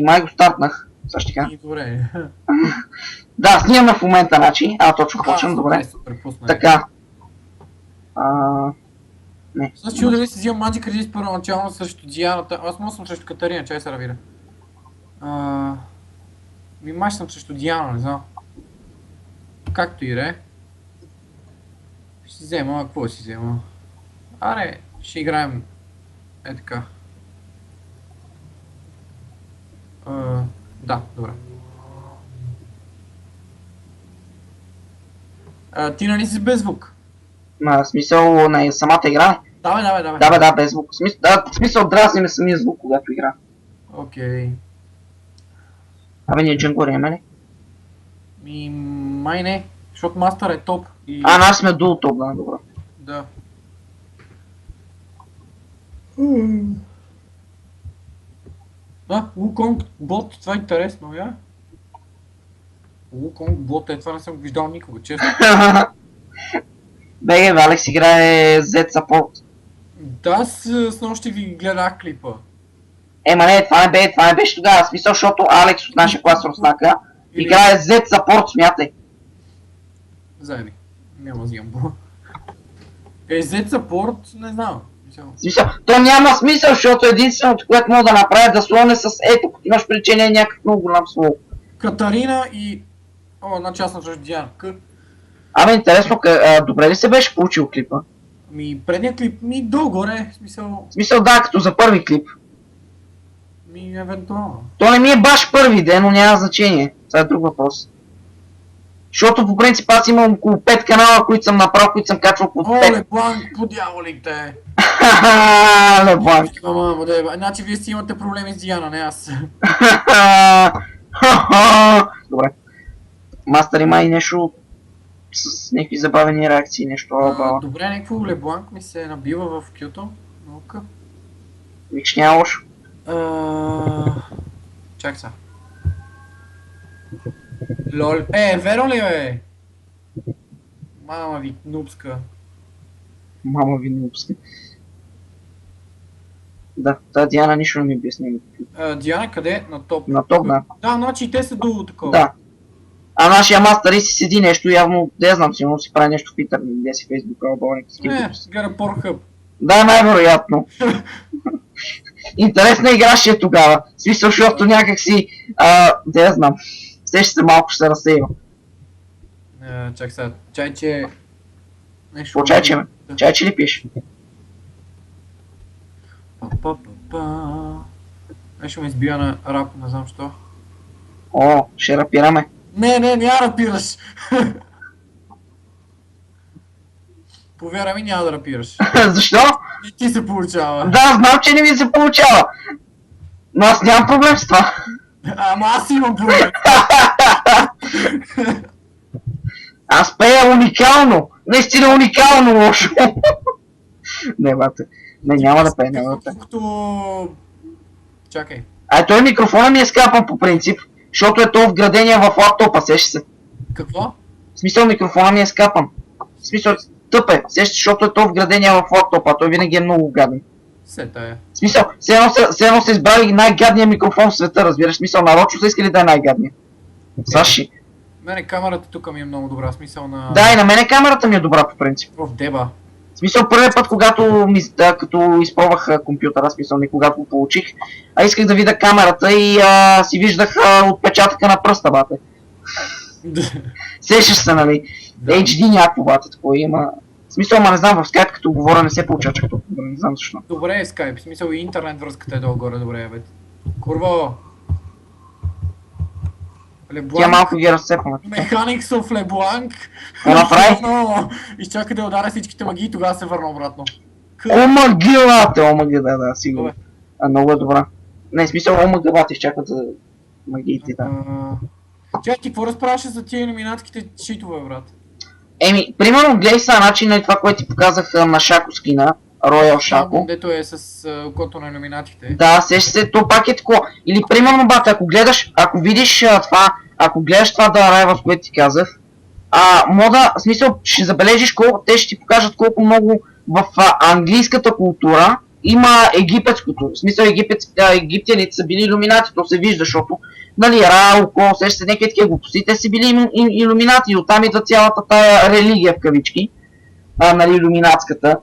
Май го стартнах. Също така. Добре. Да, снимам в момента, значи. Точно почвам, добре. Супер, пусна. Така. Не. Аз чудо дали си взимам Magic Resist първоначално срещу Дианата. Аз мога съм срещу Катарина, чай се равира. Май съм срещу Диана, не знам. Както и ре. Ще си взема, какво си взема? Аре, ще играем така. Да, добре. Ти нали си без звук? В смисъл на самата игра? Да, без звук. В смисъл дразни ме самия звук, когато игра. Окей. Ние джангори имаме ли? Май не, защото мастър е топ и... Нас сме дул топ, да, добре. Да. Да, Wukong бот, това е интересно, я? Wukong бот, това не съм виждал никога, честно. БГ, Алекс играе Z Support. Да, с нощи ви гледах клипа. Не, това не беше тогава, смисъл, защото Алекс от нашия клас Руснака играе Z Support, смятай. Заеби, няма зимбо. Z Support, не знам. Смисъл, то няма смисъл, защото единственото, което мога да направя да слоне с ето, като имаш причине някакъв много голям слон. Катарина и... една част на Диана. Интересно, добре ли се беше получил клипа? Предният клип долу-горе, смисъл... Смисъл, да, като за първи клип. Евентуално. То не ми е баш първи ден, но няма значение. Това е друг въпрос. Защото по принцип аз имам около 5 канала, които съм направил, които съм качвал под 5. Лебланк, по дяволите! Лебланк. Значи вие си имате проблеми с Диана, не аз. Добре. Мастър има и нещо с някакви забавени реакции, нещо албала. Добре, някакво Лебланк ми се набива в кюто. Наука. Виж, няма лошо. Чак са. Лол. Веро ли бе? Мама ви нупска. Мама ви нупска. Да, тази Диана нищо не ми обясни. Диана къде? На топ. На топ, да. Да, значи и те са долу такова. Да. Нашия мастър си седи нещо, явно, не знам, сигурно си прави нещо в Twitter, не си Фейсбук, албалник, гледа Pornhub. Да, най-вероятно. Интересна игра ще е тогава. В смисъл, защото някак си, не знам, все ще се малко ще се разсейва. Чак сега, чайче... По чайче, ме? Чайче ли пиеш? Нещо ме избия на рап, не знам що. Ще рапираме. Не рапираш. Повярвай ми, няма да рапираш. Защо? Не ти се получава. Да, знам, че не ми се получава. Но аз нямам проблем с това. Ама аз имам проблем. Аз пея уникално. Наистина уникално лошо. Не, бате. Не, няма да пея, няма да пея. Чакай. Той микрофона ми е скапан по принцип, защото е то вградения в лаптопа, сеща се. Какво? В смисъл, микрофона ми е скапан. В смисъл, тъп е, сеща, защото е то вградения в лаптопа, той винаги е много гаден. В смисъл, все едно са избрали най-гадния микрофон в света, разбираш, смисъл, нарочно са искали да е най-гадния. Саши. Мене камерата тук ми е много добра, смисъл на... Да, и на мене камерата ми е добра по принцип. В деба. В смисъл, първият път, като изпробвах компютъра, смисъл не когато го получих, исках да видя камерата и си виждах отпечатъка на пръста, бате. Сещаш се, нали? HD някакво, бате, такова има. В смисъл, не знам, в Skype като говоря не се получава чак толкова, не знам защо. Добре е Skype, в смисъл и интернет връзката е долу-горе, добре е, бе. Курво! Тя малко ги разцепваме. Mechanics of LeBlanc. Направи? Изчакай да ударя всичките магии и тогава се върна обратно. Омаги, бате, да, сигурно. Много е добра. Не, смисъл, омаги, бате, изчакват за магиите, да. Чакай, ти какво разправяше за тия иллюминатките шитове, брат? Примерно гледай са начин и това, което ти показах на Шако скина, Royal Шако. Дето е с окото на иллюминатите. Да, сеща се, то пак е такова. Или примерно, бате, ако видиш това, ако гледаш това да райва, което ти казах, мода, в смисъл, ще забележиш колко, те ще ти покажат колко много в английската култура има египетското. В смисъл египтяните са били илюминати, то се вижда, защото нали, Ра, Око, сеща се някакви такива глупости, те са били илюминати и оттам идва цялата тая религия в кавички, нали, илюминатската,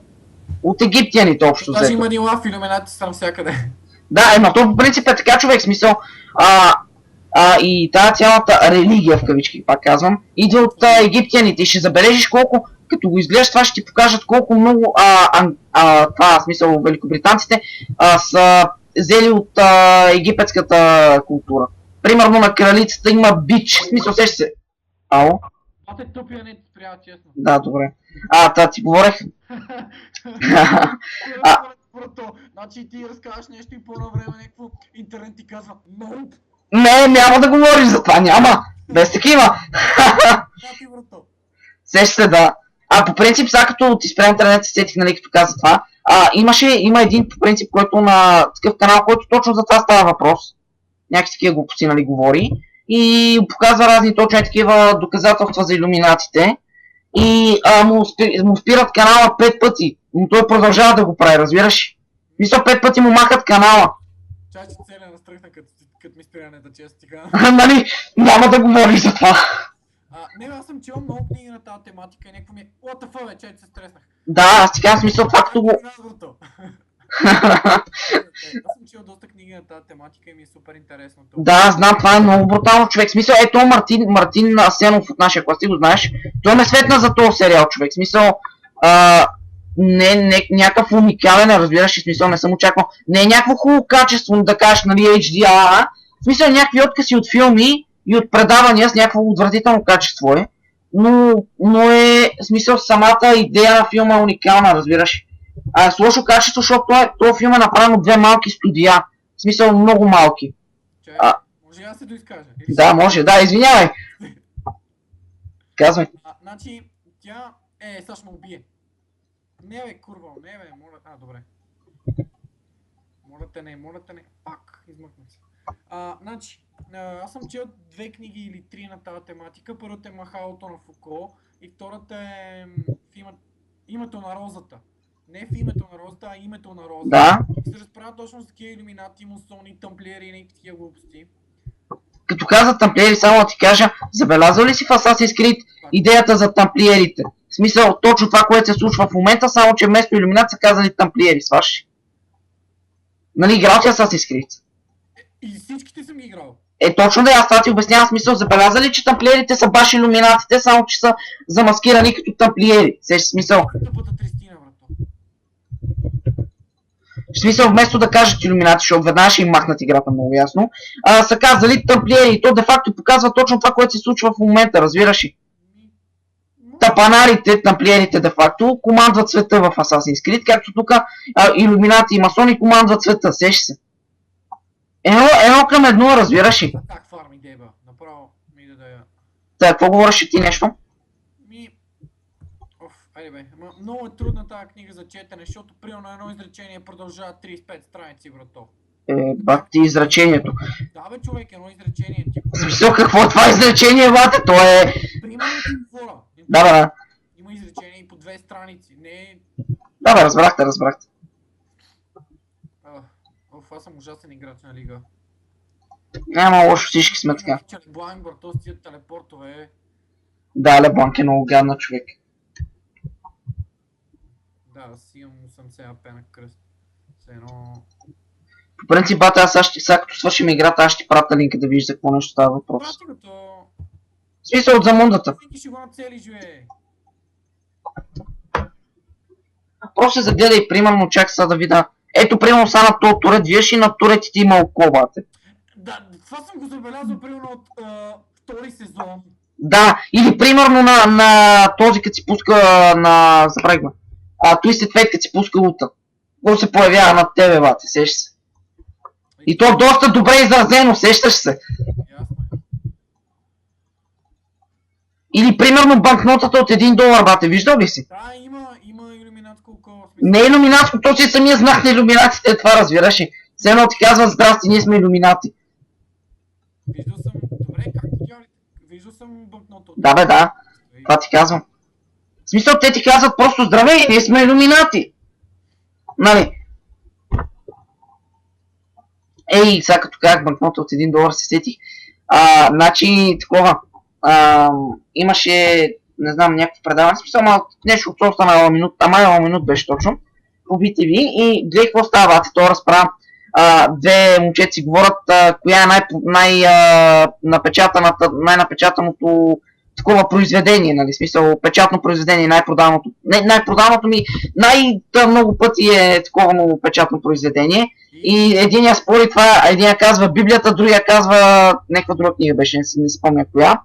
от египтяните общо Даже взето. има ни лав илюминати са навсякъде. Да, ема то по принцип е така, човек, смисъл. И тази цялата религия, в кавички, пак казвам, идва от египтяните и ще забележиш колко, като го изглеждаш, това ще ти покажат колко много, това, в смисъл, великобританците са взели от египетската култура. Примерно на кралицата има бич, в смисъл, сеща се. Ало? Това те тъпия не ти спрява, честно. Да, добре. Ти говорех. Брато, значи ти разказваш нещо и по-на време някакво интернет ти казва NOPE. Не, няма да говориш за това, няма. Без такива. Да ти брато. Сеща се, да. По принцип, сега като ти спря интернет, се сетих, нали, като каза това, има един, по принцип, който на такъв канал, който точно за това става въпрос. Някакви такива глупости, нали, говори. И показва разни точно такива доказателства за илюминатите. И му спират канала 5 пъти. Но той продължава да го прави, разбираш? Мисля, 5 пъти му махат канала. Чай, че целия настръхна, като ми спира нета, често ти кажа. Нали, няма да говориш за това. Не, аз съм чел много книги на тази тематика и някакво ми е what the fuck, чай, че се стреснах. Да, аз ти казвам смисъл това като го... Аз съм чел доста книги на тази тематика и ми е супер интересно. Да, знам, това е много брутално, човек. Смисъл, ето Мартин Асенов от нашия клас, ти го знаеш. Той ме светна за този сериал, човек. Смисъл, не някакъв уникален, разбираш, смисъл, не съм очаквал. Не е някакво хубаво качество, да кажеш, нали, HDR, в смисъл, някакви откъси от филми и от предавания с някакво отвратително качество е. Но е, в смисъл, самата идея на филма е уникална, разбираш. С лошо качество, защото този филм е направен от две малки студия. В смисъл, много малки. Чай, може аз се доизкажа? Да, може, да, извинявай. Казвай. Значи, тя... сега ще ме убие. Не бе, курва, не бе, моля... добре. Моля те не. Пак, измъкна се. Значи, аз съм чел 2 книги или 3 на тази тематика. Първата е Махалото на Фуко и втората е в името на розата. Не в името на розата, а името на розата. Да. И се разправя точно с такива илюминати, мусони, тамплиери и някакви такива глупости. Като каза тамплиери, само да ти кажа, забелязал ли си в Assassin's Creed идеята за тамплиерите? В смисъл, точно това, което се случва в момента, само че вместо илюминат са казали тамплиери, сваш. Нали, играл си Assassin's Creed? И всичките съм ги играл. Точно да, аз това ти обяснявам, смисъл, забелязали ли, че тамплиерите са баш илюминатите, само че са замаскирани като тамплиери? Сеща смисъл. Тъпата Тристина, брато. В смисъл, вместо да кажат илюминати, защото веднага ще им махнат играта много ясно, са казали тамплиери и то де-факто показва точно това, което се случва в момента, разбираш ли? Тапанарите, тамплиерите де-факто, командват света в Assassin's Creed, както тук илюминати и масони командват света, сеща се. Едно към едно, разбираш ли? Как фарми деба, направо ми да я... Какво говориш ти нещо? Айде бе, много е трудна тази книга за четене, защото примерно едно изречение продължава 35 страници, брато. Бак ти изречението. Да бе, човек, едно изречение ти... В смисъл, какво е това изречение, бате? То е... Примерно ти говоря. Да. Има изречение и по 2 страници, не... Да, разбрахте. Аз съм ужасен играч на лига. Няма лошо, всички сме така. Лебланк, брато, с тия телепортове. Да, Лебланк е много гадна, човек. Да, аз имам 80 АП на кръст. Все едно... По принцип, бате, аз сега като свършим играта, аз ще пратя линка да видиш за какво нещо става въпрос. Прати го то... В смисъл от замундата. Всеки ще го нацели, живее. Просто се загледай, примерно, чак сега да видя. Ето, примерно, сега на този турет, виеш и на туретите има око, бате. Да, това съм го забелязал примерно от втори сезон. Да, или примерно на този, като си пуска на... Забравих ме. Twisted Fate, като си пуска лута. Който се появява над тебе, бате, сещаш се. И то доста добре изразено, сещаш се. Ясно е. Или примерно банкнотата от $1, бате, виждал ли си? Да, има илюминатско око. Не е илюминатско, то си е самия знак на илюминатите, това разбираш ли. Все едно ти казва, здрасти, ние сме илюминати. Виждал съм, добре, как видяли? Виждал съм банкнота. Да бе, да, това ти казвам. В смисъл, те ти казват просто здравей, ние сме илюминати. Нали? Ей, сега като казах банкнота от $1 се сетих. Значи, такова. Имаше, не знам, някакво предаване, смисъл, нещо от сорта на Ала минут беше точно, по BTV и гледай какво става, бате, то разправя. Две момчета си говорят коя е най-напечатаното такова произведение, нали, смисъл, печатно произведение, най-продаваното, най-продаваното ми, най-много пъти е такова много печатно произведение. И единия спори това, единия казва Библията, другия казва някаква друга книга беше, не спомня коя.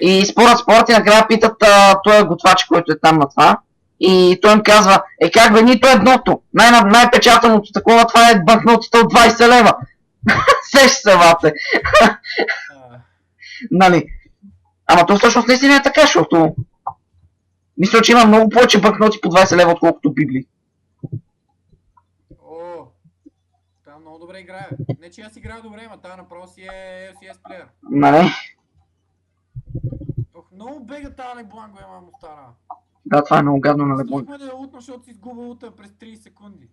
И спорът и накрая питат този готвач, който е там на това. И той им казва, как бе, нито едното, най-печатаното такова, това е банкнотата от 20 лева. Сеш се, бате. Нали. Ама то всъщност наистина е така, защото мисля, че има много повече банкноти по 20 лева, отколкото Библии. Та много добре играе. Не че аз играя добре, ама тая направо си е LCS плеер. Нали? Много бега тая Лебланго, му стара. Да, това е много гадно на Лебланго. Стихме да я лутна, защото си изгубя лута през 30 секунди.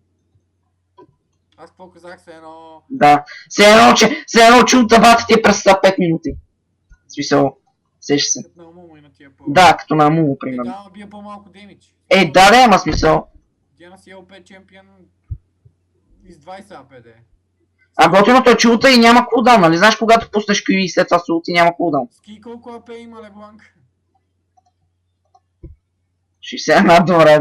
Аз какво казах, се едно... Да, се едно че утавата ти е през 5 минути. В смисъл, сеш се. Като на Амумо и на тия по... Да, като на Амумо, примерно. Да, бия по-малко демидж. Да, ама смисъл. Диана си LP чемпион из 20 APD. Готиното е, че улта и няма кулдаун, нали? Знаеш, когато пуснеш QE и след това се улти няма кулдаун. Ски колко АП има Лебланг? 61, добре.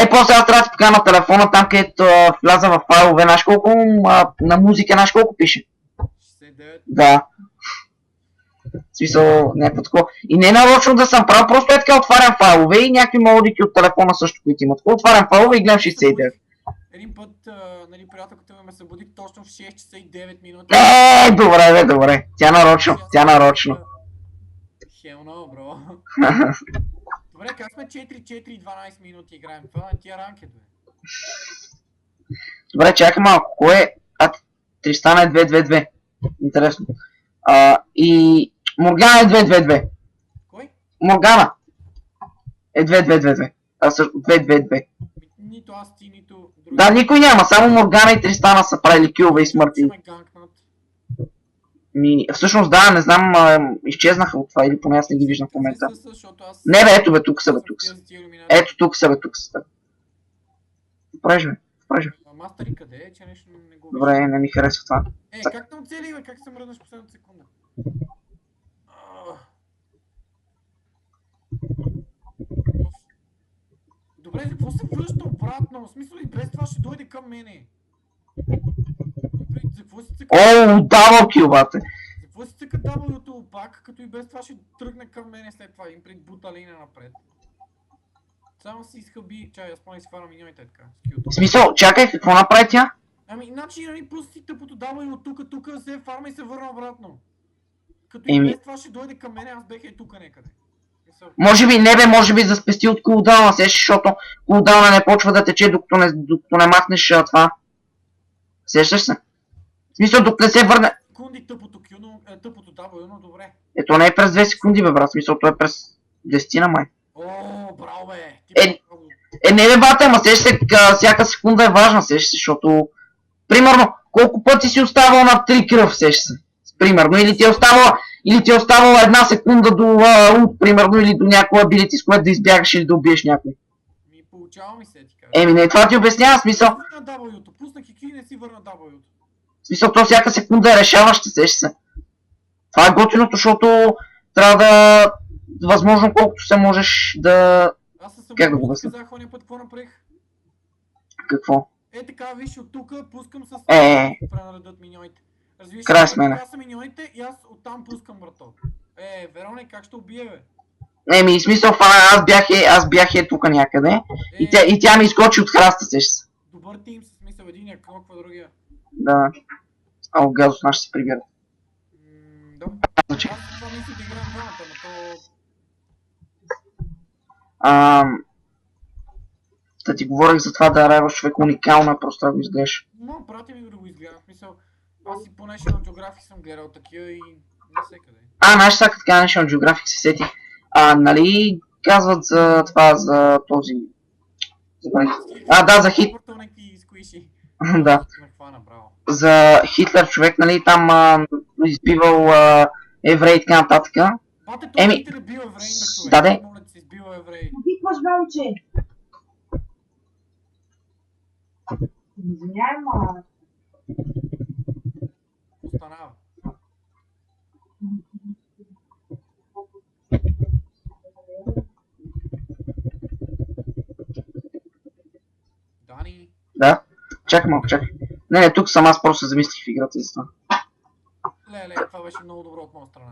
После аз трябва да ти покажа на телефона, там където вляза в файлове, знаеш колко на музика, знаеш колко пише? 69. Да. В смисъл, някакво такова. И не е нарочно да съм прав, просто е така отварям файлове и някакви мелодики от телефона също, които имат. Отварям файлове и гледам 69. Един път, нали, приятелката ме събуди точно в 6 часа и 9 минути. Добре. Тя нарочно. Hell no, бро. Добре, как сме 4-4 и 12 минути играем? Това е тия ранкет, бе. Добре, чакай малко. Кое е? Тристана е 2-2-2. Интересно. И Моргана е 2-2-2. Кой? Моргана е 2-2-2-2. 2-2-2. Нито аз ти, нито други. Да, никой няма, само Моргана и Тристана са правили килове и смърти. Всъщност да, не знам, изчезнаха от това или поне аз не ги виждам в момента. Не бе, ето бе, тук са. Ето тук са. Правиш бе. Мастери къде е, че нещо не го виждам. Добре, не ми харесва това. Как те оцели бе, как се мръднеш последната секунда? Добре, какво се връща обратно? В смисъл и без това ще дойде към мене. За какво си цъка... Дабъл кил, бате. За какво си цъка W-то пак, като и без това ще тръгне към мене след това, им пред бута линия напред. Само си изхъби... Чай, аз поне си фара миньоните така. В смисъл, чакай, какво направи тя? Иначе нали пусти тъпото W от тук, се фарма и се върна обратно. Като и без това ще дойде към мене, аз бех тук някъде. Може би да спести от кулдауна, защото кулдауна не почва да тече, докато не махнеш това. Сещаш се? В смисъл, докато не се върне... Секунди тъпото W, но добре. Ето не е през 2 секунди, бе, брат, в смисъл, то е през 10 май. Браво, бе! Не бе, бата, ама сещаш се, всяка секунда е важна, сещаш се, защото... Примерно, колко пъти си оставал на 3 кръв, сещаш се? Примерно, или ти е оставала 1 секунда до ult, примерно, или до някоя абилити, с което да избягаш или да убиеш някой. Получава ми се, ти кажа. Не, това ти обяснява, смисъл. Пуснах и не си върна W-то. В смисъл, то всяка секунда е решаваща, сещаш се. Това е готиното, защото трябва да... Възможно колкото се можеш да... Аз съм как да го обясня? казах ония път, какво направих? Какво? Така, виж, от тук пускам с... Пренаредат миньоните. Развиш, така са миньоните и аз оттам пускам, брато. Вероник, как ще убие, бе? В смисъл, аз бях тук някъде и тя ми изкочи от храста, сещаш се. Добър тим, с смисъл, единия кнопва другия. Да. Газос наш се прибира. Добре. Аз това мисля да играм двамата, но то... Да ти говорих за това да райваш човек уникално, просто да го изгледаш. Но, прати ми да го изгледам, в смисъл, аз и по National Geographic съм гледал такива и навсекъде. Знаеш сега като каза National Geographic се сети. Нали казват за това, за този... Да, за хит. Да. за Хитлер човек, нали, там избивал евреи и така нататък. Бате, той Еми, Хитлер е бил евреин, бе, човек. да, де. Моля да си избил евреи. Викваш, момче. Извинявай, ма. Останава. Дани. Да. Чакай малко, чакай. Не, тук съм аз просто се замислих в играта за това. Леле, това беше много добро от моя страна.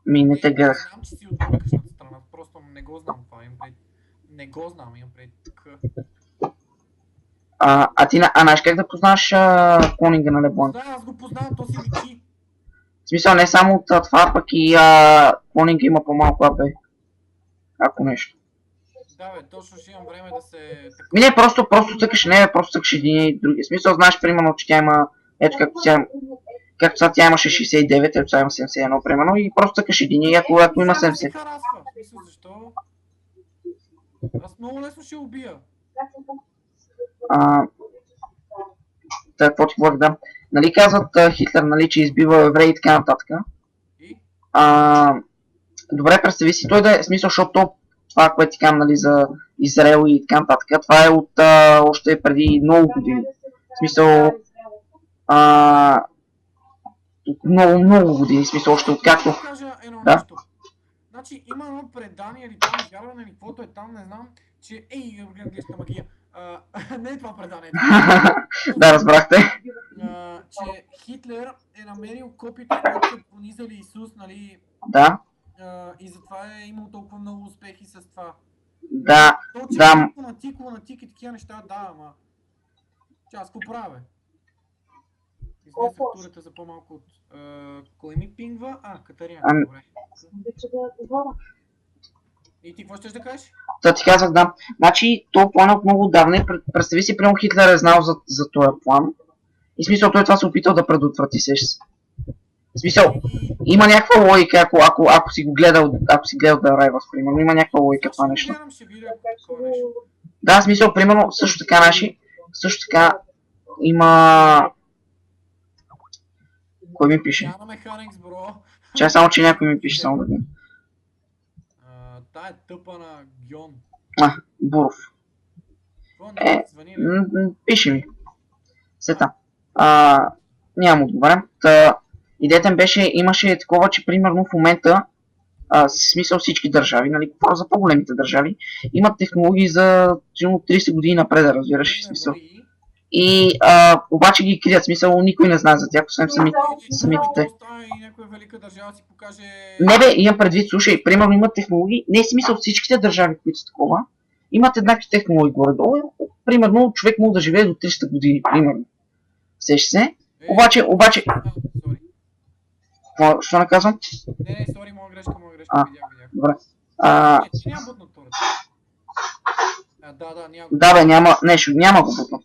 Не те гледах. Знам, че си от българската страна, просто не го знам това, имам пред... Не го знам, имам пред така. Ти знаеш как да познаш клонинга на Лебланк? Да, аз го познавам, то си личи. В смисъл не само от това, пък и клонинга има по-малко АП. Ако нещо. Да, бе, точно ще имам време да се... Не, просто цъкаш, не, просто цъкаш един и другия. В смисъл, знаеш, примерно, че тя има, ето както сега тя имаше 69, ето сега има 71, примерно, и просто цъкаш един и ако има 70. Харасва, в смисъл, защо? Аз много лесно ще убия. Какво ти говорих, да. Нали казват Хитлер, нали, че избива евреи и така нататък. И? Добре, представи си той да е, в смисъл, защото това, което ти казвам, нали, за Израел и така нататък, това е от още преди много години. В смисъл, много години, в смисъл, още откакто. Ще кажа едно Да. нещо. Значи има едно предание или там вярване или каквото е там, не знам, че английска магия. Не е това предание. Да, разбрахте. Че Хитлер е намерил копието, което са пронизали Исус, нали? Да, И затова е имал толкова много успехи с това. да, То, че да. лунатик и такива неща, да, ама... Че аз какво правя, бе? Изнесах турата за по-малко от... Кой ми пингва? Катарина, Ами- добре. Обича да говоря. И ти какво щеш да кажеш? Та ти казах, да. Значи, този план е от много отдавна и представи си, прямо Хитлер е знал за този план. И в смисъл, той това се опитал да предотврати, сеща се. В смисъл, има някаква логика, ако си го гледал, ако си гледал да Райвас, примерно, има някаква логика това нещо. Гледам, ще видя какво нещо. Да, в смисъл, примерно, също така също така има... Кой ми пише? Няма механикс, бро. Чай само, че някой ми пише, само да видим. Тая тъпа на Гьон. Буров. Какво не звъни ли? Пише ми. Сета. Нямам отговарям. Идеята ми беше, имаше такова, че примерно в момента, в смисъл всички държави, нали, за по-големите държави, имат технологии за 30 години напред, да разбираш, в смисъл. И обаче ги крият, в смисъл, никой не знае за тях, освен самите те. И някоя велика държава си покаже... Не бе, имам предвид, слушай, примерно имат технологии, не е смисъл всичките държави, които са такова, имат еднакви технологии горе-долу. Примерно човек може да живее до 300 години, примерно. Сеща се. Обаче, Сори. що не казвам? Не, сори, моя грешка, видях. Добре. Няма бутнат турата. Да, няма. Да бе, няма го бутнат.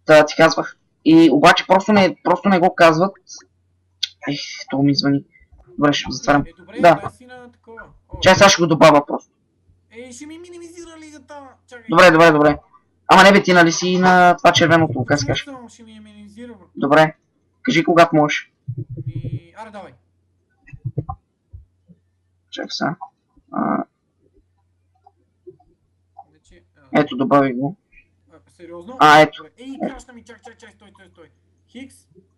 Та ти казвах. И обаче просто не го казват. То ми звъни. Добре, ще го затварям. Добре, Да. дай си на такова. Чай, сега ще го добавя просто. Ще ми минимизира лигата. Чакай. Добре. Ама не бе, ти нали си на това червеното, как се кажеш? Ще ми минимизира, бро. Добре. Кажи когато можеш. Аре, давай. Чакай сега. Значи, Ето, добави го. сериозно? Ето. Ей, крашна ми, чак, стой. Хикс,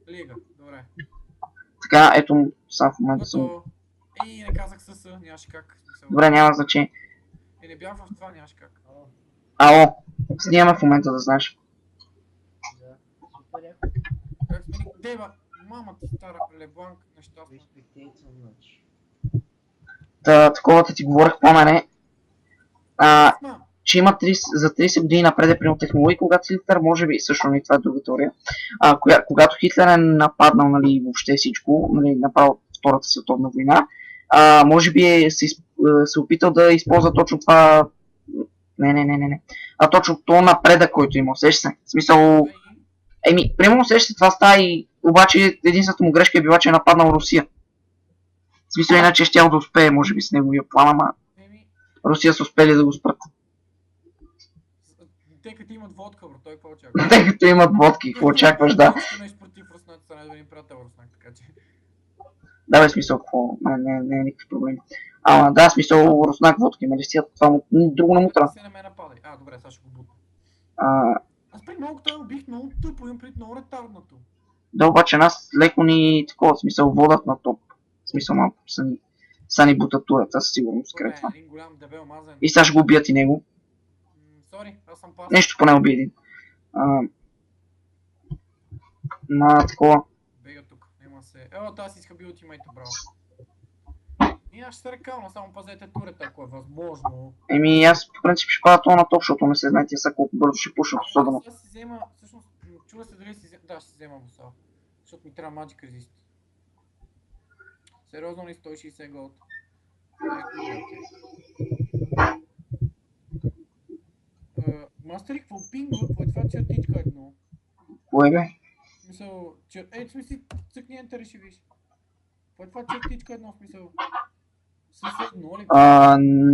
лига, добре. Така, ето, сам в момента съм. Готово. Не казах със, нямаше как. Добре, няма значение. Не бях в това, нямаше как. Ало, снимаме в момента, да знаеш. Как смени? Дева, мама ти стара Лебланк, нещастна. Такова ти говорих по мене. Че има за 30 години напред е приемал технологии, когато Хитлер, може би, също не това е друга теория, когато Хитлер е нападнал, нали, въобще всичко, нали, направил Втората световна война, може би се опитал да използва точно това, не, точно то напредък, който има, усеща се, в смисъл, примерно усеща се, това става и, обаче единствената му грешка е била, че е нападнал Русия. В смисъл, иначе щял да успее, може би, с неговия план, ама Русия са успели да го спрат. като имат водка, бро, той какво очаква? Тъй като имат водки, какво очакваш, да. Нещо против руснак, са най-добри приятел руснак, така че. Да, бе, смисъл, какво? Не е никакви проблеми. Ама, да, смисъл, руснак водки, ме листият, това му, друго не му трябва. Се не ме нападай. Добре, сега ще го бутна. А, Аз при много това убих много тъпо, имам пред много ретардното. да, обаче нас леко ни, такова, смисъл, водат на топ. В смисъл, малко са ни бутат турата, със сигурност, край Добре, това. един голям дебел мазен. И сега ще го убият и него. Сори, аз съм пас. Нещо поне уби един. Такова. Бега тук, нема се. Тази си иска би ултимейта, браво. И аз ще се рекална, само пазете турета, ако е възможно. Еми, аз по принцип ще пада това на топ, защото не се знае тия са колко бързо ще пушат, особено. Аз си взема, всъщност, чува се дали си взема, да, ще си взема боса. Защото ми трябва Magic Resist. Сериозно ли 160 голд? Мастери, какво пингва? Какво е това чертичка едно? Кое бе? Смисъл, в смисъл, цъкни ентер и ще виж. Какво е това чертичка едно, смисъл? С едно ли?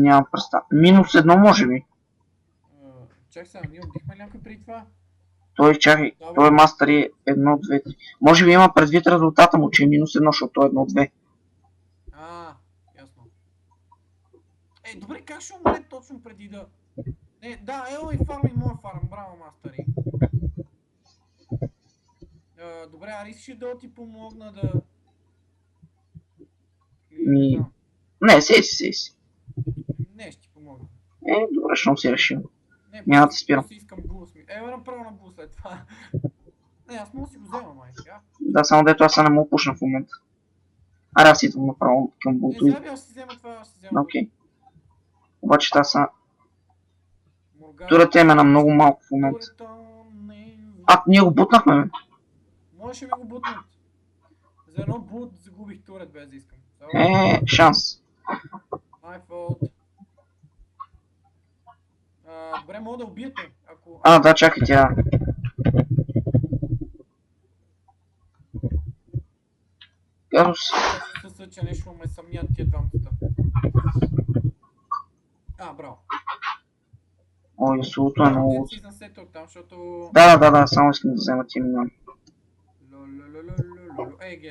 Нямам представа. Минус едно може би. Чак сега, ние убихме ли някой преди това? Той, чакай, той е мастери 1, 2, 3. Може би има предвид резултата му, че е минус едно, защото той е 1, 2. Ясно. Добре, как ще умре точно преди да... Да, ела и фарм и моя фарм, браво, мастери. Добре, Арис ще да ти помогна да... Не, си. Не, ще ти помогна. Добре, щом си решил. Не, няма да спирам. Си искам бус ми. Направо на бус след това. Аз мога да си го взема, май. Да, само дето аз не мога пушна в момента. Аз идвам направо към булто. Не, сега ще си взема това, ще си взема. Окей. Обаче това са... Турата има на много малко в момента. Ние го бутнахме, бе. Можеше ми го бутнат. За едно бут загубих турет без да искам. Шанс. My fault. Добре, мога да убиете, ако... Да, чакай тя. Казвам се. Че нещо ме съмнят тия двамата. Браво. Ясулото е много... защото... Да, само искам да взема тия миньони.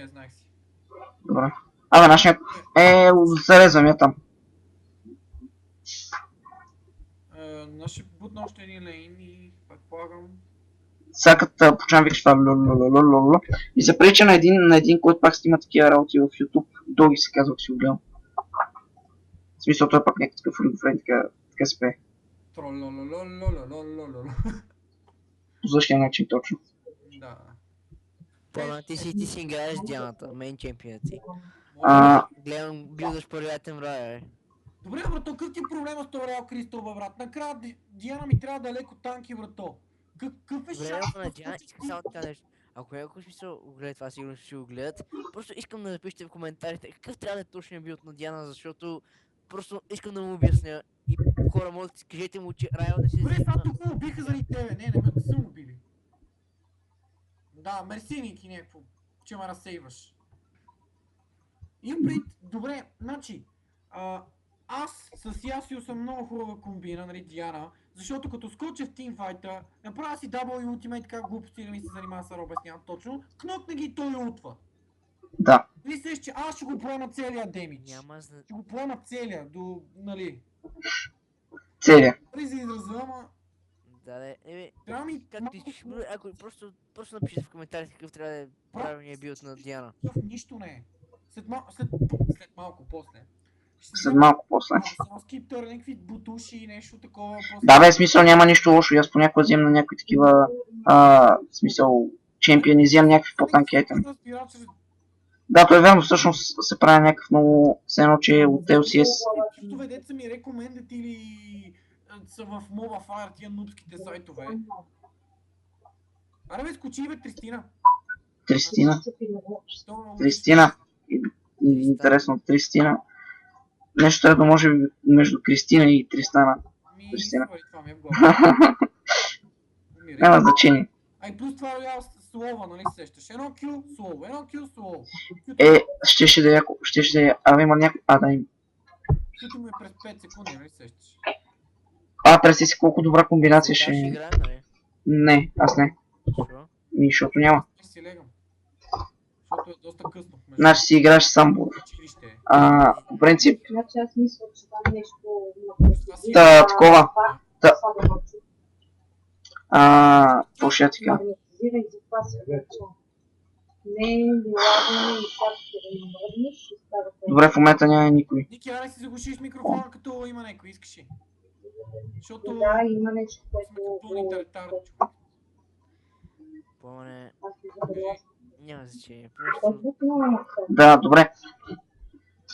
Знаех си. Добре. Нашия... Зарезвам я там. Ще бутна още един лейн и предполагам... Всяката почвам викаш това лололололололо. И се прилича на един, който пак снима такива работи в YouTube. Доги се казва, ако си го гледал. В смисъл, той пак някакъв такъв фрейм, така се пее. По същия начин точно. Да. Пълна ти си играеш Дианата, мейн чемпионът си. Гледам билдаш първиятен рая. Добре, брато, какъв ти е проблема с това Реал Кристал, бе, брат? Накрая Диана ми трябва да е леко танки, брато. Какъв е шанс? Добре, на Диана искам само да нещо. Ако някой смисъл го гледа това, сигурно ще го гледат. Просто искам да напишете в коментарите какъв трябва да е точният билд на Диана, защото просто искам да му обясня. И хора, може да кажете му, че Райл не се Добре, зна. това тук му убиха заради тебе. Не съм убили. Да, мерси, Ники, някакво, че ме разсейваш. Добре, значи, аз с Ясио съм много хубава комбина, нали, Диана, защото като скоча в тимфайта, направя си W Ultimate, как глупости да ми се занимава с обяснявам точно, кнопне ги и той ултва. Да. Мислиш, че аз ще го поема целия демидж. Няма за... Ще го поема целия, до, нали... Целия. Нали за израза, ама... Да, трябва ми... както искаш, ако просто напишете в коментарите какъв трябва да е правилният билд на Диана. Нищо не е. След малко после. След малко после. Само скиптър, някакви бутуши и нещо такова. Да, бе, смисъл няма нищо лошо. Аз понякога вземам на някакви такива, смисъл, чемпиони, вземам някакви по-танки айтем. Да, той е верно, всъщност се прави някакъв много, все едно, че е от LCS. Това деца ми рекомендат или са в Mobile Fire тия нубските сайтове. Аре бе, скочи бе, Тристина. Тристина. Интересно, Тристина. Нещо трябва да може между Кристина и Тристана. Тристина. Няма значение. Ай, плюс това роял слова, нали се сещаш? Едно кил, слово. Щеше да е яко, щеше да е... има някой... да има. Защото му е през 5 секунди, нали се сещаш? Представи си колко добра комбинация ще... Ще играем, нали? Не, аз не. Защо? Защото няма. Ще си легам. Защото е доста късно. Между Значи си играеш сам Буров. училище. По принцип, Значи аз мисля, че там нещо Това си такова. Та- Точно така. магнетизира и затова се върча. Не е лагане и всякакви да не мръднеш и става Добре, в момента няма никой. Ники, аре си заглушиш микрофона, като има някой, искаш ли? Защото Да, има нещо, сме което като пълни тартар, човек. По-не... аз не забравя. Няма значение. Това Просто... е буквално Да, добре.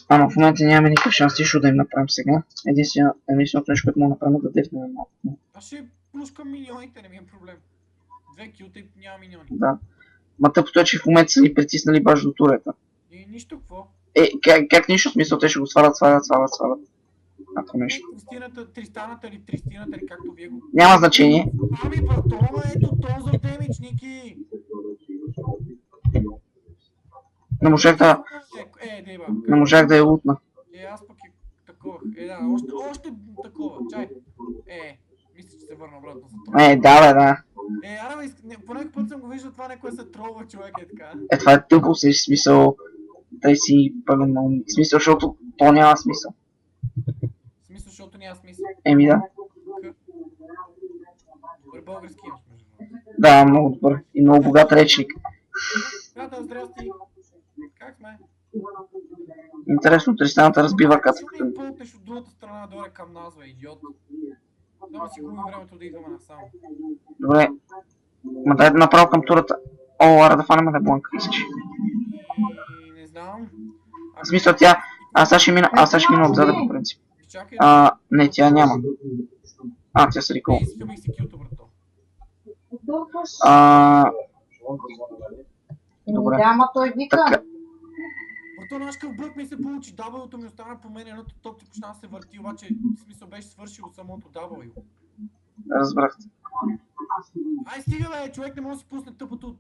Ама в момента нямаме никакъв шанс, нищо да им направим сега. Единственото нещо, което мога да направим е да дефнем малко. Аз ще пускам миньоните, не ми е проблем. 2 кюта и няма миньони. Да. Ма тъпото е, че в момента са ни притиснали баш до турета. И нищо, какво? Как нищо смисъл, те ще го свалят. Ако нещо. Тристаната или тристината, или както вие го... Няма значение. Ами, братона, ето този за демидж, Ники! Не можах да, Деба. не можах да я лутна. Аз пък такова. Да, още такова. Чай. Мисля, че се върна обратно за това. Да, бе, да. Аре, по някой път съм го виждал това, някой се тролва човек е така. Това е тъпо, си смисъл. Дай си пълен малник. Смисъл, защото то няма смисъл. В смисъл, защото няма смисъл. Да. Добър български имаш, между другото. Да, много добър. И много богат речник. Приятел, здрасти. Как сме? Интересно, Тристаната разбива кацата. Защо не пълтнеш от другата страна доле към нас, бе, идиот? Дама си губи времето да идваме насам. Добре. Ма дай направо към турата. Ара да фанем да бланка, искаш. И не знам. В смисъл тя... Аз сега ще мина отзаде по принцип. Чакай, Не, тя няма. Тя се рекол. изхъбих си кюто, брато. Добре. Да, ама той вика. Така. Брато, наш къв бък ми се получи, W-то ми остана по мен, едното топче почна да се върти, обаче в смисъл беше свършило самото W. Разбрах. Ай, стига, бе, човек не може да си пусне тъпото.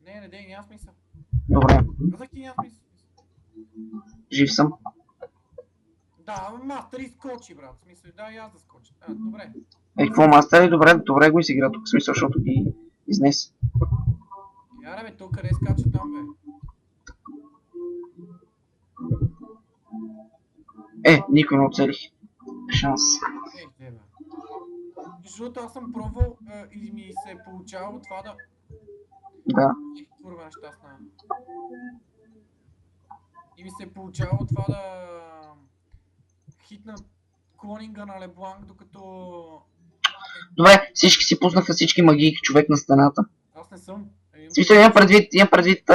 Не, дей, няма смисъл. Добре. Казах ти няма смисъл. Жив съм. Да, мастер изскочи, брат. В смисъл, да, и аз да скоча. Добре. Какво мастери? Добре го изигра тук, в смисъл, защото ги изнесе. Яре, бе, то къде скача там, бе? Никой не оцелих. Шанс. Бе. Защото аз съм пробвал и ми се е получавало това да... Да. Курва нещастна. И ми се е получавало това да... хитна клонинга на Лебланк, докато... Добре, всички си пуснаха всички магии човек на стената. Аз не съм. В смисъл, имам предвид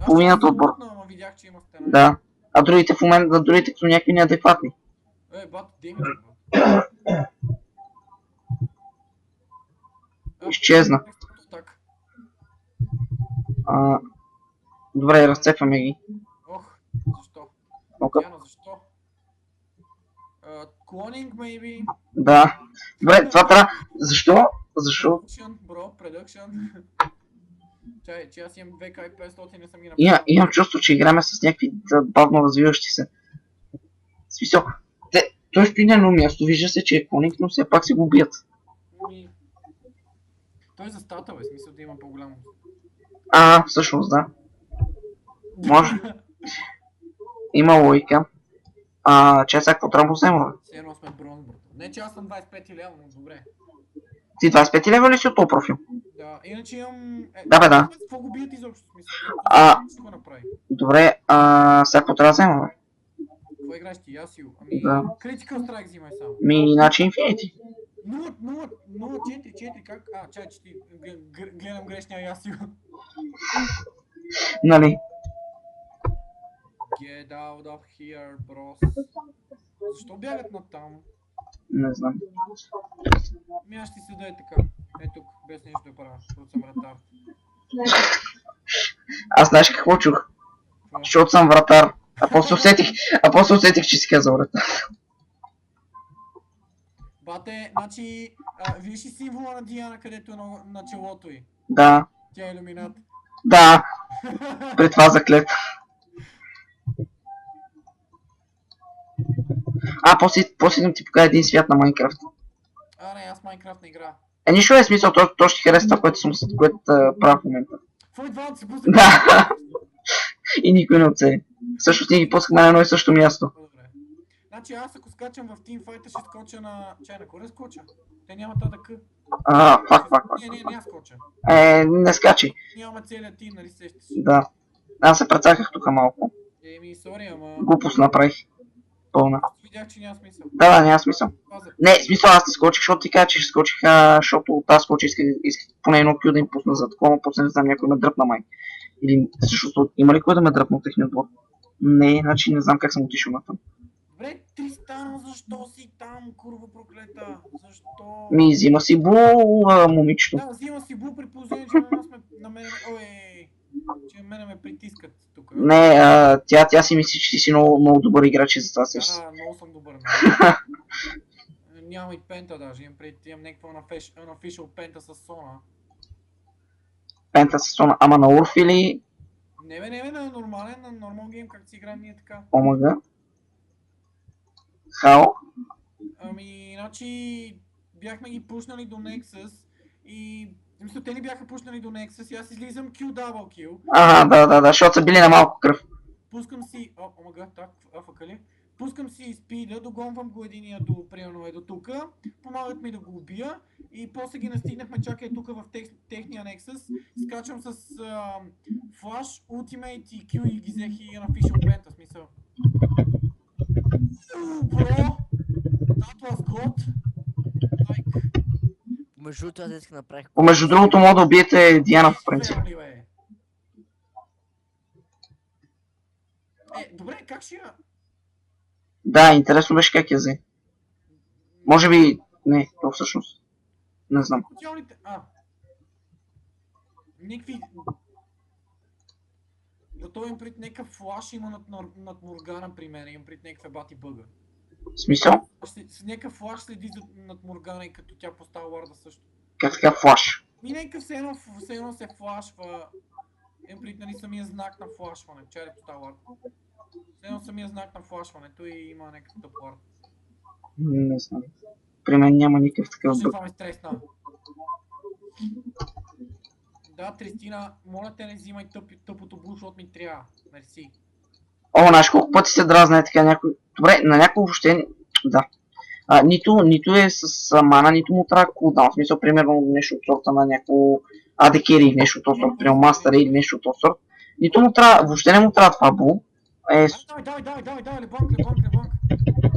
половината отбор. Ама видях, че има стена. Да. А другите в момента, другите като някакви неадекватни. Бат, демидж, Изчезна. Так. Добре, разцепваме ги. Ох, защо? Ока. Яна, защо? Cloning, maybe? Да. Добре, това трябва... Защо? Production, bro, production. Чай, че аз имам 2K500, не съм ги направил. Имам чувство, че играме с някакви бавно развиващи се. В смисъл, той стои на едно място, вижда се, че е клоник, но все пак се го убият. Той е за стата, бе, смисъл да има по-голямо. Всъщност, да. Може. Има логика. Че сега какво трябва да взема, бе? Все едно сме бронз, брато. Не, че аз съм 25 лева, но добре. Ти 25 лева ли си от този профил? Да, иначе имам... Да, бе, да. Какво го бият изобщо, смисъл? Ще го направи. Добре, сега какво трябва да взема, бе? Какво играеш ти, Ясио? Да. Critical Strike взимай само. Иначе Infinity. 0-4-4, как? Чай, че ти гледам грешния Ясио. Нали? Get out of here, bros. Защо бягат натам? Не знам. Аз ще си седа така. Тук, без нищо да правя, защото съм вратар. Аз знаеш какво чух? Защото съм вратар. А после усетих, че си казал вратар. Бате, значи, виж ли символа на Диана, където е на челото й? Да. Тя е иллюминат. Да. При това заклет. после да ти покажа един свят на Майнкрафт. Не, аз Майнкрафт не игра. Нищо е смисъл, то ще хареса това, което правя в момента. Твой двамата си пусна. Да. И никой не оцели. Всъщност ние ги пускаме на едно и също място. Добре. Значи аз ако скачам в Teamfight ще скоча на... Чай, на горе скоча? Те няма ТДК. Фак. Не, аз скоча. Не скачи. Нямаме целият тим, нали сещаш? Да. Аз се прецаках тук малко. Сори, ама... Глупост направих. Пълна. Видях, че няма смисъл. Да, няма смисъл. Пазя. Не, смисъл аз не скочих, защото ти кажа, че ще скочих, защото аз скочих, исках поне едно кю да им пусна за такова, после не знам, някой ме дръпна май. Или всъщност има ли кой да ме дръпна от техния отбор? Не, значи не знам как съм отишъл на там. Добре, Тристан, защо си там, курва проклета? Защо? Взима си бу, момичето. Да, взима си бу при положение, че на мен... Ой, че мене ме притискат тук. Не, тя си мисли, че ти си много добър играч и за това се. Да, много съм добър. Няма и пента даже, имам някаква unofficial пента с Сона. Пента с Сона, ама на Урф или Не, на нормален, на нормал гейм, как си играем ние така. Омага? Хао? Значи бяхме ги пушнали до Nexus и... Мисля, те ни бяха пушнали до Nexus и аз излизам Q double kill. Да, защото са били на малко кръв. Пускам си... Омага, так, афака ли? Пускам си спида, догонвам го единия до примерно до тука, помагат ми да го убия и после ги настигнахме чакай тук в техния Nexus, скачам с Flash, Ultimate и Q и ги взех и unofficial penta, смисъл. Bro, that was good. Like... Между другото, аз днеска направих... Между другото, мога да убиете Диана в принцип. Добре, как ще я... Да, интересно беше как я взе. Може би... Не, то всъщност. Не знам. Никакви... Да той им пред някакъв флаш има над Моргана при мен, им пред някаква бати бъга. В смисъл? С някакъв флаш следи над Моргана и като тя поставя ларда също. Как така флаш? И някакъв все едно се флашва. Им пред нали самия знак на флашване, чарето става ларда. Все едно самия знак на флашването и има някакъв тъп лард. Не знам. При мен няма никакъв такъв бъг. Това ме стресна. Да, Тристина, моля те не взимай тъпото бу, защото ми трябва. Мерси. Знаеш колко пъти се дразна така някой... Добре, на някой въобще... Да. Нито е с мана, нито му трябва кулдаун. В смисъл, примерно нещо от сорта на някакво AD Carry или нещо от този сорт, примерно Master или нещо от този сорт. Нито му трябва, въобще не му трябва това бул. Давай, лебанк.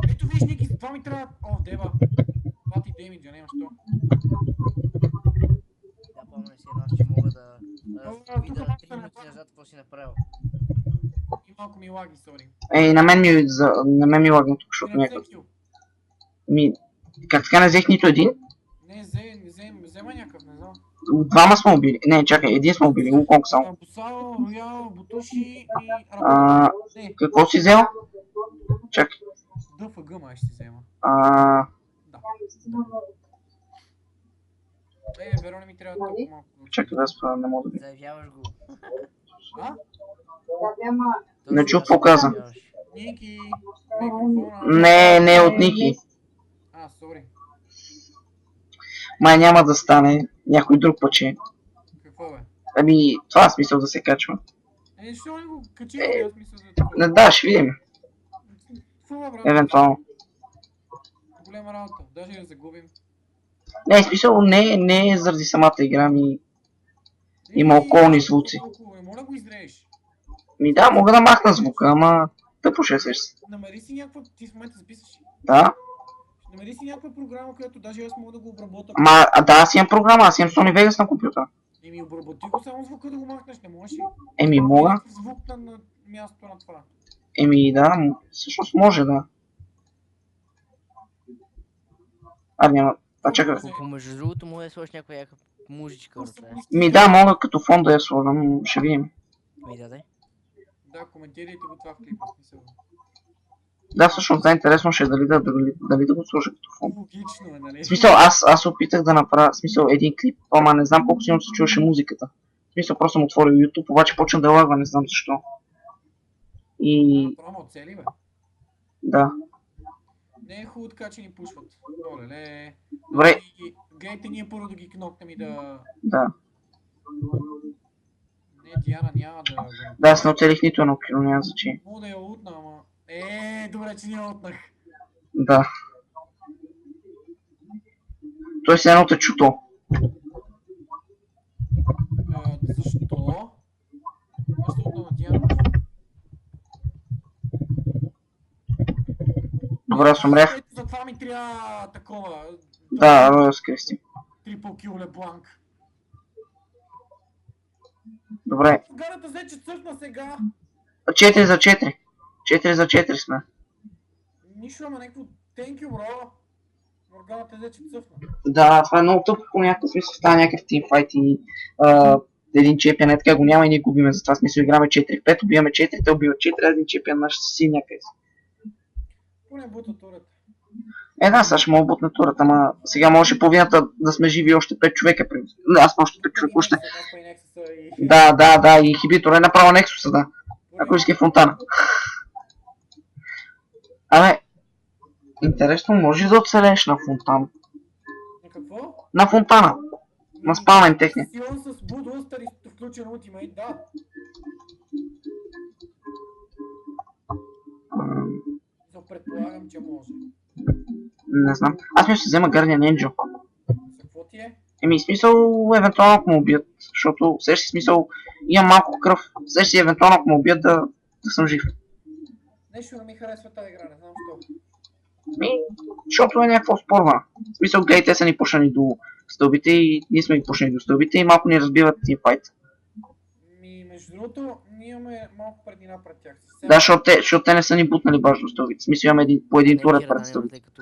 Ето виж, Ники, това ми трябва... Дева. Бати демиджа, няма що. Да, помня си една, че мога да видя 3 минути назад какво си направил. И малко ми лаги, сори. На мен ми лагна тук, защото някакъв. Как така не взех нито един? Не, взема някакъв, не знам. Двама сме убили. Не, чакай, един сме убили, Луконг само. Бусао, Роял, Бутуши и... Какво си взел? Чакай. ДФГ май ще си взема. Да. Верони ми трябва толкова малко. Чакай, аз не мога да ви. Заявяваш го. Не чух какво каза. Ники, Не от Ники. Сори. Май няма да стане. Някой друг път че. Какво бе? Това е смисъл да се качва. Защо не го качи, аз смисъл за това? Да, ще видим. Евентуално. Голема работа, даже я загубим. Не, смисъл не е заради самата игра ми. Има околни звуци. Моля го изрееш. Да, мога да махна звука, ама тъпо ще се. Намери си някаква, ти в момента записаш. Да. Намери си някаква програма, която даже аз мога да го обработя. Да, аз имам програма, аз имам Sony Vegas на компютъра. Обработи го само звука да го махнеш, не можеш ли? Мога. Звук на мястото на това. Да, всъщност може да. Няма. Чакай. Между другото мога да сложиш някаква яка музичка. Да, мога като фон да я сложам, ще видим. Да, коментирайте го това в клипа, смисъл. Да, всъщност интересно ще е дали да го сложа като фон. Логично е, нали? В смисъл, аз опитах да направя, един клип, ама не знам колко силно се чуваше музиката. В смисъл, просто съм отворил YouTube, обаче почна да лагва, не знам защо. Промо цели, бе. Да. Не е хубаво така, че ни пушват. Оле-ле. Добре. Гледайте ние първо да ги кнокнем и да... Да. Не, Диана няма да... Да, аз не оцелих нито едно кило, няма значение. Мога да я лутна, ама... Добре, че не я лутнах. Да. Той се едно чуто. Защо? Аз ще лутна на Диана. Добре, аз умрях. Ето, затова ми трябва такова. Да, скрести. Трипл кил Лебланк. Добре. Гарата взе, че цъфна сега. 4 за 4. 4 за 4 сме. Нищо, ама някакво thank you, бро. Морганата взе, че цъфна. Да, това е много тъпо по някакъв смисъл. Става някакъв тимфайт и един чемпион, е така го няма и ние губиме. Затова смисъл играме 4-5, убиваме 4, те убиват 4, един чемпион наш си някъде. Поне бута турата. Да, сега ще мога бутна турата, ама сега може половината да сме живи още 5 човека. Не, аз съм още 5 човека още. Да, и Хибитор е направо Нексуса, да. Ако иска фонтана. Абе, интересно, може да оцелееш на фонтан? На какво? На фонтана. На спалмен техния. Силен с Будустър и включен ултимейт, да. Предполагам, че може. Не знам. Аз мисля, ще взема Guardian Angel. За какво ти е? Смисъл, евентуално ако му убият, защото сеща смисъл, имам малко кръв, сеща евентуално ако му убият да съм жив. Нещо не ми харесва тази игра, не знам защо. Защото е някакво спорвана. В смисъл, гледай, те са ни пушани до стълбите и ние сме ги пушани до стълбите и малко ни разбиват тимфайт. Между другото, ние имаме малко преднина пред тях. Да, защото те не са ни бутнали баш до стълбите. В смисъл, имаме по един турет пред стълбите. Тъй като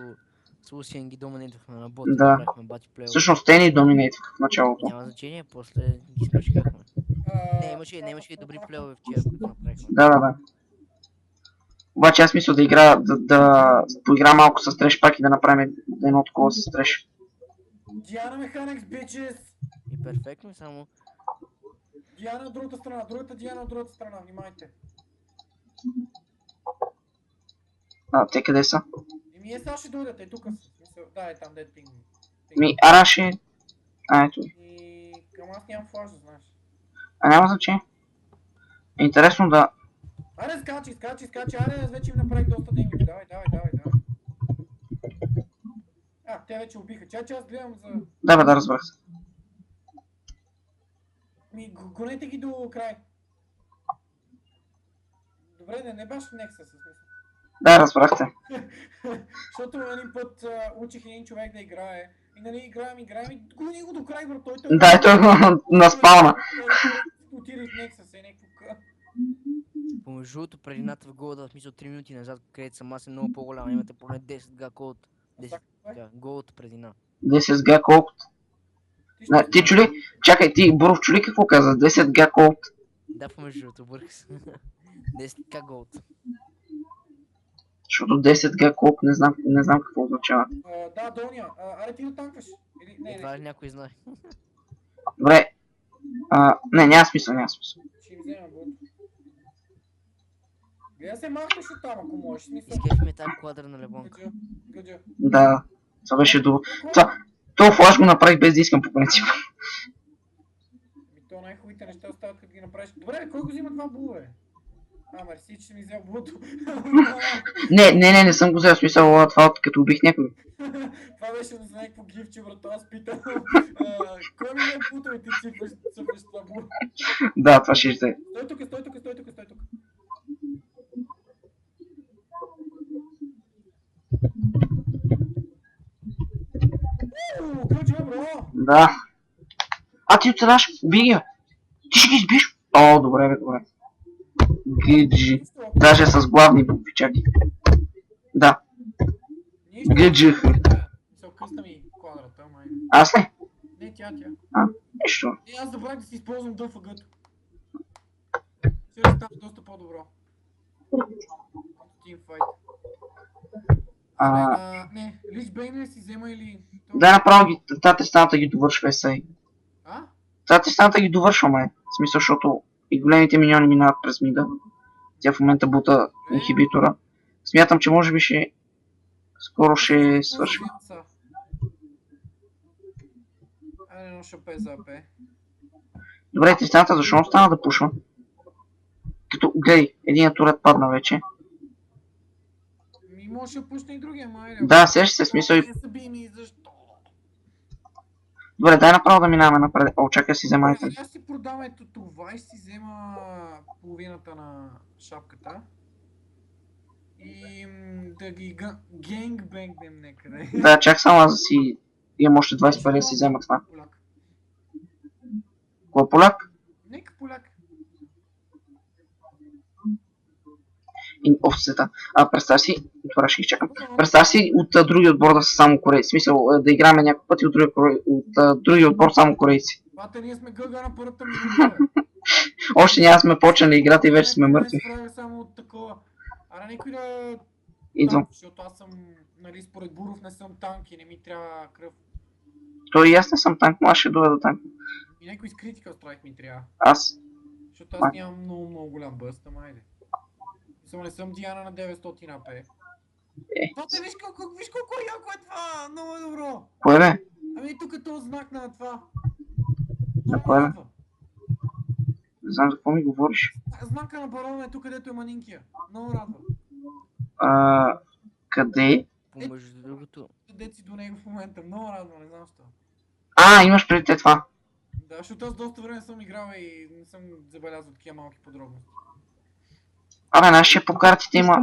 с Лусиен ги доминирахме на бот, Да. направихме бати плейл. Всъщност те ни доминейтваха в началото. Няма значение, после ги смачкахме. Не, имаше и добри плейове вчера, които направихме. Да. Обаче аз мисля да игра, да поигра малко с треш пак и да направим едно такова с треш. Диана Механикс, bitches! И перфектно, само... Диана от другата страна, другата Диана от другата страна, внимайте. Те къде са? Сега ще дойдат, тук са. Да, там де пинг. Араши... ето. И към аз нямам флаш, да знаеш. Няма значение. Интересно да... Аре, скачи, аре, вече им направих доста демидж, давай. Те вече убиха, че аз гледам за... Да, разбрах се. Гонете ги до край. Добре, не баш Nexus, в смисъл. Да, разбрахте. Защото един път учих един човек да играе. И нали играем и гони го до край, бро, той. Да, ето на спална. Отиде в Nexus, някакво. Помежду другото, предината в голда, в смисъл 3 минути назад, където съм аз е много по-голяма, имате поне 10 га колд. 10 голд предина. 10 га колкото. Ти чули? Чакай, ти Буров чули какво каза? 10 га колд. Да, помежду другото, бърх се. 10 га голд. Защото 10 га колко не знам какво означава. Да, Доня, аре ти да танкваш. Това ли някой знае? Добре. Не, няма смисъл. Ще им взема бот. Гледа се махнеш от там, ако можеш, смисъл. Изкефме тази квадра на Лебонка. Гъджа. Да, това беше добро. Това флаш го направих без да искам по принцип. То най-хубавите неща остават като ги направиш. Добре, кой го взима това було, бе? Мерси, че ми взел булото. Не съм го взел, смисъл това като убих някой. Това беше за някакво гифче, брато, аз питам. Кой ми е булото и ти цъфваш това було? Да, това ще е. Стой тук. Ключа, бро! Да. Ти оцелаш, убий ги. Ти ще ги избиш. Добре. Гиджи. Даже с главни букви, чакай. Да. Гиджи. Се окъсна ми квадрата, май. Аз ли? Не, тя. Нищо. Аз забравих да си използвам DFG-то. Сега става доста по-добро. Teamfight. Не, Лич Бейн ли си взема или... Да, направо ги, тази тристаната ги довършва есей. Тази тристаната ги довършваме. В смисъл, защото и големите миньони минават през мида. Тя в момента бута инхибитора. Смятам, че може би ще... Скоро ще свършим. Айде, едно шапе за апе. Добре, Тристаната, защо не остана да пушва? Като, гледай, единият турет падна вече. Ми може да пусне и другия, майде. Да, сеща се, смисъл и... Не съби ми, защо? Добре, дай направо да минаваме напред. О, чакай си взема Добре, item. аз си продам ето това и си взема половината на шапката. И да ги генгбенгнем някъде. Да, чак само аз да си... Имам още 20 пари да си взема това. Поляк. Кой е поляк? Нека поляк. И офсета. Представя си... Това ще ги чакам. Представя си от другия отбор да са само корейци. В смисъл да играме някакъв път и от другия отбор само корейци. Бата, ние сме гъга на първата минута. Още няма сме почнали играта и вече сме мъртви. Не справя само от такова. Аре някой да... Идвам. Защото аз съм, нали, според Буров не съм танк и не ми трябва кръв. Той и аз не съм танк, но аз ще доведа танк. И някой с критикал страйк ми трябва. Аз. Защото аз нямам много голям бъст, ама айде. Само не съм Диана на 900 АП. Това те виж колко яко е това! Много е добро! Кое бе? Ами тук е този знак на това. На кое бе? Не знам за какво ми говориш. Знака на барона е тук, където е манинкия. Много радва. Къде? Помежду другото, Деци до него в момента. Много радва, не знам защо. Имаш преди те това. Да, защото аз доста време съм играл и не съм забелязал такива малки подробности. Нашия по картите има...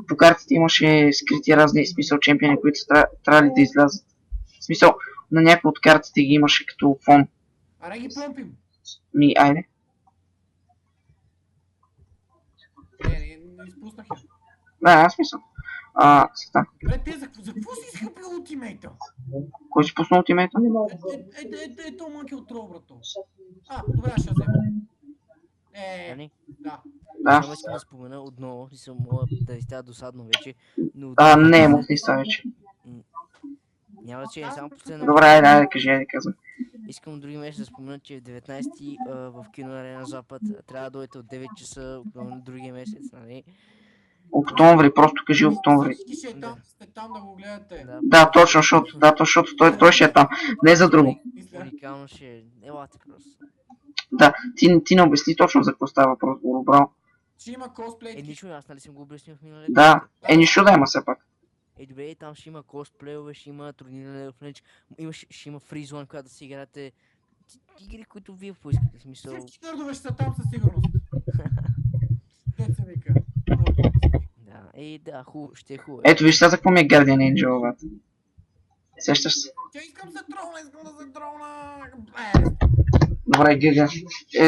По картите имаше скрити разни смисъл чемпиони, които трябвали да излязат. В смисъл, на някои от картите ги имаше като фон. Аре ги помпим! Айде. Не изпуснах я. Да, аз смисъл. Сега. Бре, те за какво си изхъпил ултимейта? Кой си пуснал ултимейта? Не мога да Ето манки от трол, брато. Добре, аз ще взема. Дани? Да. Да. Само искам да спомена отново, не съм мога да ви става досадно вече, но... Не, му не става вече. Няма да че е само последно. Добре, айде, кажи, казвай. Искам други месец да спомена, че в 19-ти в кино Арена Запад трябва да дойдете от 9 часа на другия месец, нали? Октомври, просто кажи октомври. Всички ще е там, сте там да го гледате. Да, точно, защото той ще е там. Не за друго. Уникално ще е. Елате просто. Да, ти не обясни точно за какво става въпрос, бро. Ще има косплей. Нищо, аз нали съм го обяснил в миналия Да, нищо да има все пак. Добре, там ще има косплеове, ще има турниране в Линч, ще има фризон, когато да си играете игри, които вие поискате, смисъл. Всички нърдове ще са там със сигурност. Деца вика. Да, да, хубаво, ще е хубаво. Ето виж сега за какво ми е Guardian Angel, бе. Сещаш се? Искам да се тролна. Добре, Гига.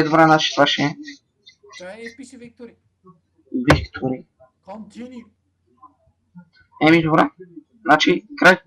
Добре, значи това ще е. Чай, изпиши Виктори. Виктори. Continue. Добре. Значи, край.